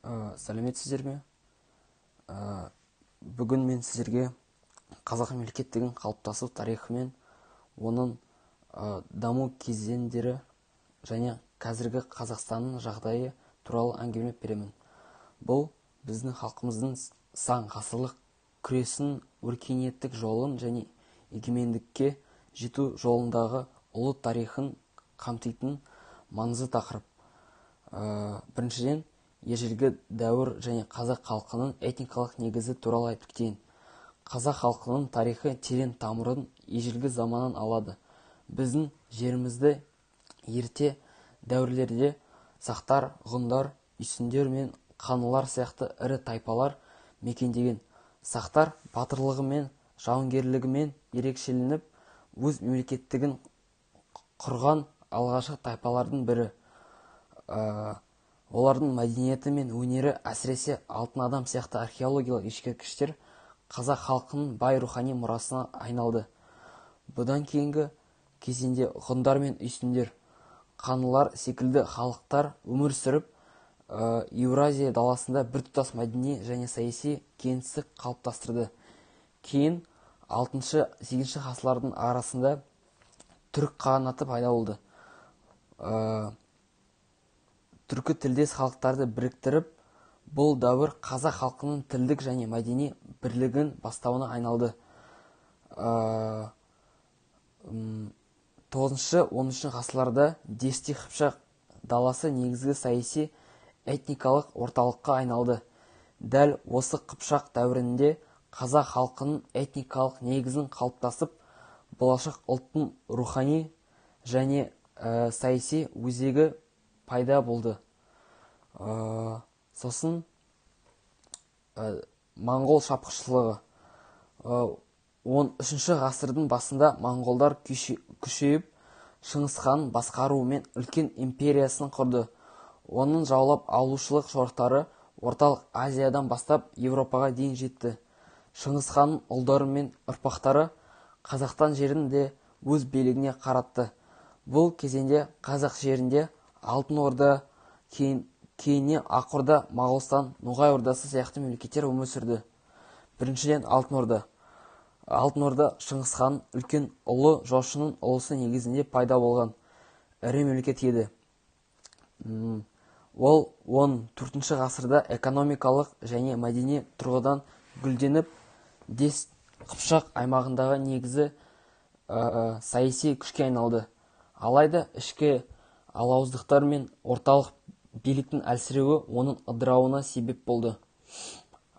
Сәлеметсіздер ме? Бүгін мен сіздерге қазақ мемлекеттігін қалыптасу тарихы мен оның даму кезеңдері және қазіргі Қазақстанның жағдайы туралы әңгімелеп беремін. Бұл біздің халқымыздың сан ғасырлық күресін, өркениеттік жолын және егемендікке жету жолындағы ұлы тарихын қамтитын маңызды тақырып. Біріншіден, ежелгі дәуір және қазақ халқының этникалық негізі туралы айтып кетейін. Қазақ халқының тарихы терең тамырын ежелгі заманнан алады. Біздің жерімізді ерте дәуірлерде сақтар, ғұндар, үйсіндер мен қанлылар сияқты ірі тайпалар мекендеген. Сақтар батырлығымен, жауынгерлігімен ерекшеленіп, өз мемлекеттігін құрған алғашқы тайпалардың бірі. Олардың мәдениеті мен өнері, әсіресе алтын адам сияқты археологиялық ескерткіштер қазақ халқының бай рухани мұрасына айналды. Бұдан кейінгі кезеңде ғұндар мен үйсіндер, қанлылар секілді халықтар өмір сүріп, Еуразия даласында біртұтас мәдени және саяси кеңістік қалыптастырды. Кейін 6-8 ғасырлардың арасында түрік қағанаты пайда болды. Түркі тілдес халықтарды біріктіріп, бұл дәуір қазақ халқының тілдік және мәдени бірлігін бастауына айналды. 9-10 ғасырларда Дешті Қыпшақ даласы негізгі саяси этникалық орталыққа айналды. Дәл осы Қыпшақ дәуірінде қазақ халқының этникалық негізін қалыптасып, болашақ ұлттың рухани және саяси өзегі пайда болды. Сосын моңғол шапқыншылығы. 13 ғасырдың басында моңғолдар күшейіп, Шыңғыс хан басқаруымен үлкен империясын құрды. Оның жаулап алушылық жорықтары орталық Азиядан бастап Еуропаға дейін жетті. Шыңғыс ханның ұлдары мен ұрпақтары Қазақстан жерін де өз билігіне қаратты. Бұл кезеңде қазақ жерінде Алтын Орда, кейіннен Ақ Орда, Моғолстан, Ноғай ордасы сияқты мемлекеттер өмір сүрді. Біріншіден Алтын Орда. Алтын Орда Шыңғыс ханның үлкен ұлы жошының ұлысы негізінде пайда болған ірі мемлекет еді. Ол 14 ғасырда экономикалық және мәдени тұрғыдан гүлденіп, Дешті Қыпшақ аймағындағы негізі саяси күшке айналды. Алайда ішкі алауыздықтар мен орталық биліктің әлсіреуі оның ыдырауына себеп болды.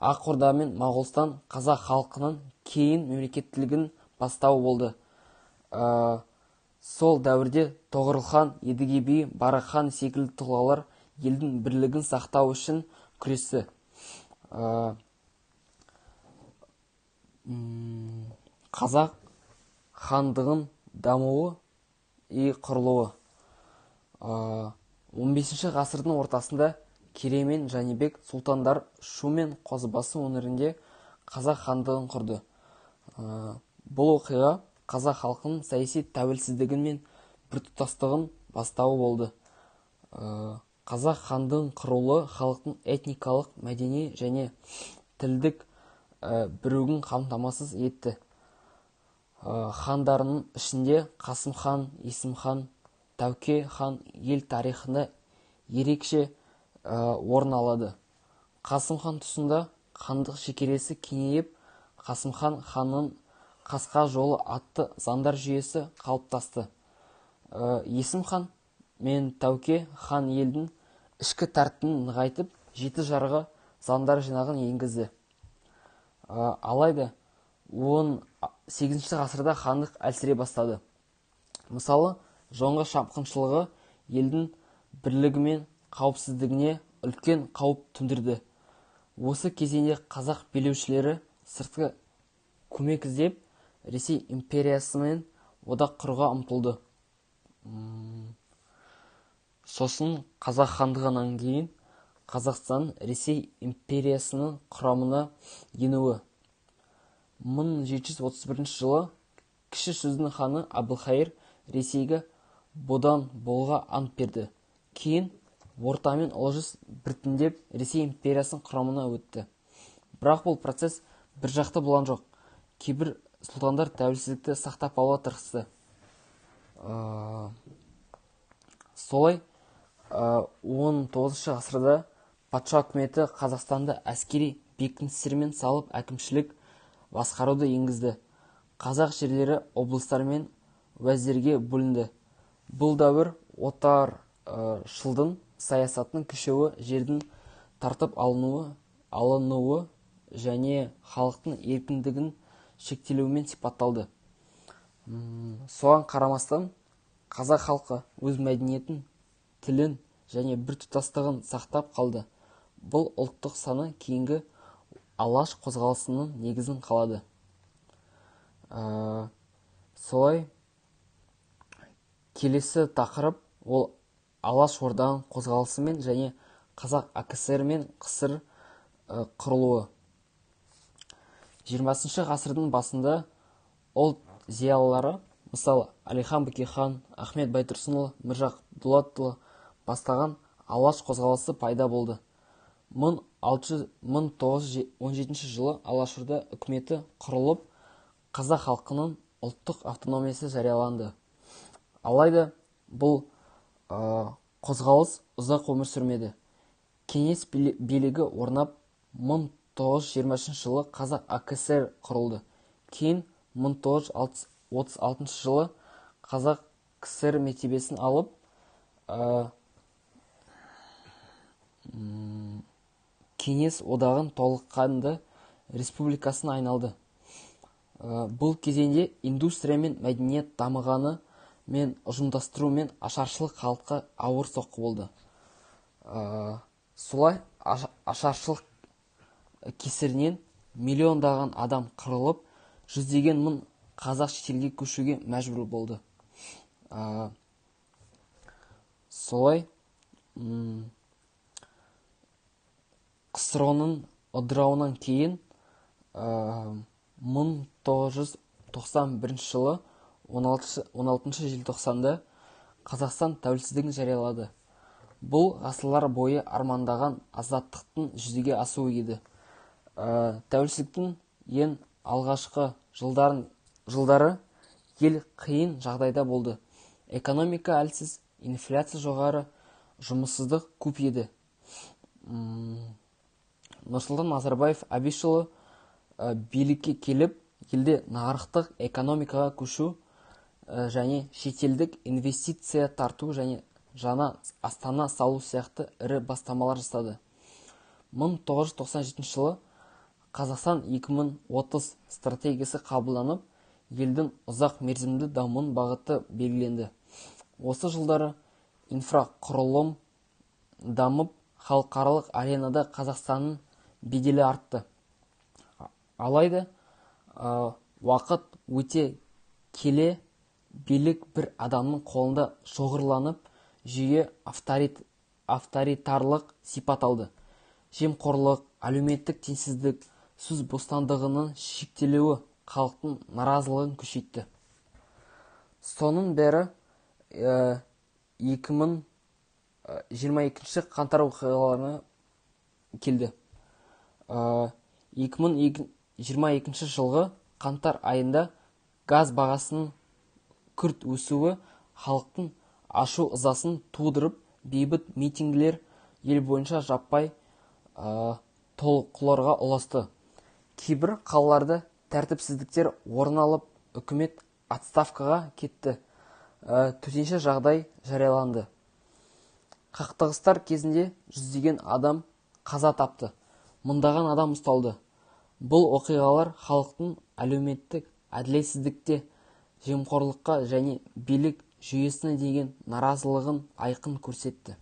Ақ Орда мен Моғолстан қазақ халқының кейін мемлекеттілігін бастауы болды. Сол дәуірде Тоғорыл хан, Едіге би, Барақ хан секілді тұлғалар елдің бірлігін сақтау үшін күресті. Қазақ хандығын дамуы и құрылуы. 15 ғасырдың ортасында Керей мен Жәнібек сұлтандар Шу мен Қозыбасы өңірінде қазақ хандығын құрды. Бұл оқиға қазақ халқының саяси тәуелсіздігі мен біртұтастығын бастауы болды. Қазақ хандығын құрылуы халықтың этникалық, мәдени және тілдік бірігуін қамтамасыз етті. Хандарының ішінде Қасым хан, Есім хан, Тәуке хан ел тарихында ерекше орын алады. Қасым хан тұсында хандық шекересі кеңейіп, Қасым хан ханның қасқа жолы атты заңдар жүйесі қалыптасты. Есім хан мен Тәуке хан елдің ішкі тәртібін нығайтып, 7 жарғы заңдар жинағын енгізді. Алайда 18 ғасырда хандық әлсірей бастады. Мысалы, жоңғар шапқыншылығы елдің бірлігі мен қауіпсіздігіне үлкен қауіп төндірді. Осы кезеңде қазақ билеушілері сыртқы көмек іздеп, Ресей империясымен одақ құруға ұмтылды. Сосын қазақ хандығынан кейін Қазақстан Ресей империясының құрамына енуі. 1731 жылы Кіші Жүздің ханы Әбілқайыр Ресейге бодан болға ант берді. Кейін орта мен ұлы жүз біртіндеп Ресей империясының құрамына өтті. Бірақ бұл процесс бір жақты болған жоқ. Кейбір сұлтандар тәуелсіздікті сақтап алуға тырысты. Солай 19 ғасырда патша үкіметі Қазақстанды әскери бекіністермен салып әкімшілік басқаруды енгізді. Қазақ жерлері облыстар мен уәздерге бөлінді. Бұл дәуір отаршылдың саясатының күшеуі, жердің тартып алынуы және халықтың еркіндігін шектелуімен сипатталды. Соған қарамастан қазақ халқы өз мәдениетін, тілін және біртұтастығын сақтап қалды. Бұл ұлттық саны кейінгі алаш қозғалысының негізін қалады. Солай келесі тақырып ол алаш орданың қозғалысымен және Қазақ АКСР мен КСР құрылуы. 20 ғасырдың басында ұлт зиялылары, мысалы Әлихан Бөкейхан, Ахмет Байтұрсынұлы, Міржақып Дулатұлы бастаған алаш қозғалысы пайда болды. 1917 жылы Алашорда үкіметі құрылып, қазақ халқының ұлттық автономиясы жарияланды. Алайда бұл қозғалыс ұзақ өмір сүрмеді. Кеңес билігі орнап 1923 жылы Қазақ АКСР құрылды. Кейін 1936 жылы Қазақ КСР мәртебесін алып, Кеңес одағын толыққанды республикасына айналды. Бұл кезеңде индустрия мен мәдениет дамығаны мен ұжымдастыру мен ашаршылық халыққа ауыр соққы болды. Солай ашаршылық кесірінен миллиондаған адам қырылып, жүздеген мың қазақ шетелге көшуге мәжбүр болды. Солай КСР-ның ыдырауынан кейін 1991 жылы 16 желтоқсанда Қазақстан тәуелсіздігін жариялады. Бұл ғасырлар бойы армандаған азаттықтың жүзеге асуы еді. Тәуелсіздіктің ең алғашқы жылдары ел қиын жағдайда болды. Экономика әлсіз, инфляция жоғары, жұмыссыздық көп еді. Нұрсұлтан Назарбаев Әбішұлы билікке келіп, елде нарықтық экономикаға көшу және шетелдік инвестиция тарту және жаңа астана салу сияқты ірі бастамалар жасады. 1997 жылы Қазақстан 2030 стратегиясы қабылданып, елдің ұзақ мерзімді дамуының бағыты белгіленді. Осы жылдары инфрақұрылым дамып, халықаралық аренада Қазақстанның беделі артты. Алайда уақыт өте келе билік бір адамның қолында шоғырланып, жүйе авторитарлық сипат алды. Жемқорлық, әлеуметтік теңсіздік, сөз бостандығының шектелуі халықтың наразылығын күшейтті. Соның бәрі 2022 қаңтар оқиғаларына келді. 2022 жылғы қаңтар айында газ бағасының күрт өсуі халықтың ашу ызасын тудырып, бейбіт митингілер ел бойынша жаппай толқуларға ұласты. Кейбір қалаларда тәртіпсіздіктер орын алып, үкімет отставкаға кетті. Төтенше жағдай жарияланды. Қақтығыстар кезінде жүздеген адам қаза тапты. Мыңдаған адам ұсталды. Бұл оқиғалар халықтың әлеуметтік әділетсіздікте, жемқорлыққа және билік жүйесіне деген наразылығын айқын көрсетті.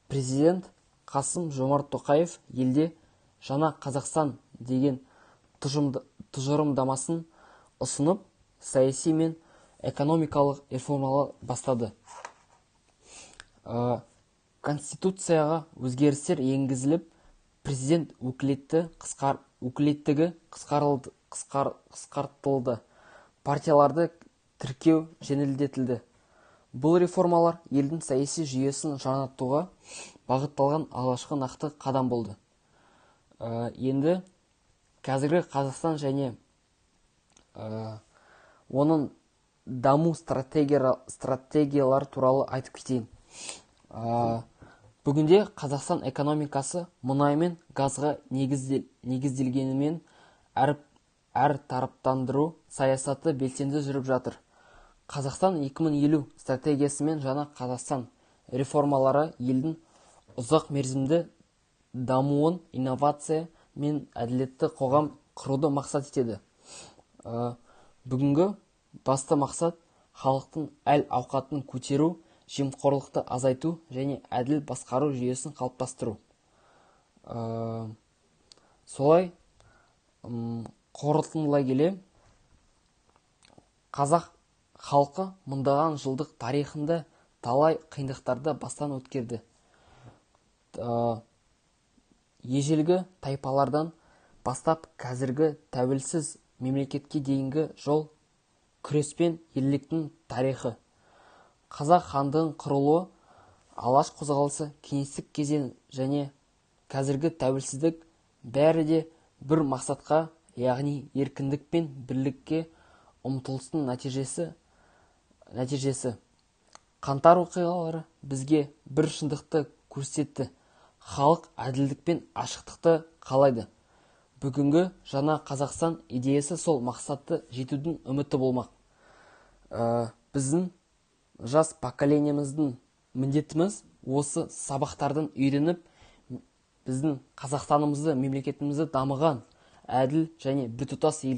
Президент Қасым-Жомарт Тоқаев елде жаңа Қазақстан деген тұжырымдамасын ұсынып, саяси мен экономикалық реформалар бастады. Конституцияға өзгерістер енгізіліп, президент өкілеттігі қысқартылды. Партияларды тіркеу жеңілдетілді. Бұл реформалар елдің саяси жүйесін жаңартуға бағытталған алғашқы нақты қадам болды. Енді қазіргі Қазақстан және оның даму стратегиялары туралы айтып кетейін. Бүгінде Қазақстан экономикасы мұнай мен газға негізделгенімен әр тараптандыру саясаты белсенді жүріп жатыр. Қазақстан 2050 стратегиясы мен жаңа Қазақстан реформалары елдің ұзақ мерзімді дамуын, инновация мен әділетті қоғам құруды мақсат етеді. Бүгінгі басты мақсат халықтың әл-ауқатын көтеру, жемқорлықты азайту және әділ басқару жүйесін қалыптастыру. Солай қорытындылай келе, қазақ халқы мыңдаған жылдық тарихында талай қиындықтарды бастан өткерді. Ежелгі тайпалардан бастап қазіргі тәуелсіз мемлекетке дейінгі жол күрес пен ерліктің тарихы. Қазақ хандығының құрылуы, алаш қозғалысы, кеңестік кезең және қазіргі тәуелсіздік бәрі де бір мақсатқа, яғни еркіндік пен бірлікке ұмтылыстың нәтижесі. Қаңтар оқиғалары бізге бір шындықты көрсетті. Халық әділдік пен ашықтықты қалайды. Бүгінгі жаңа Қазақстан идеясы сол мақсатты жетудің үміті болмақ. Біздің жас поколениеміздің міндетіміз осы сабақтардан үйреніп, біздің Қазақстанымызды, мемлекетімізді дамыған, әділ және біртұтас ел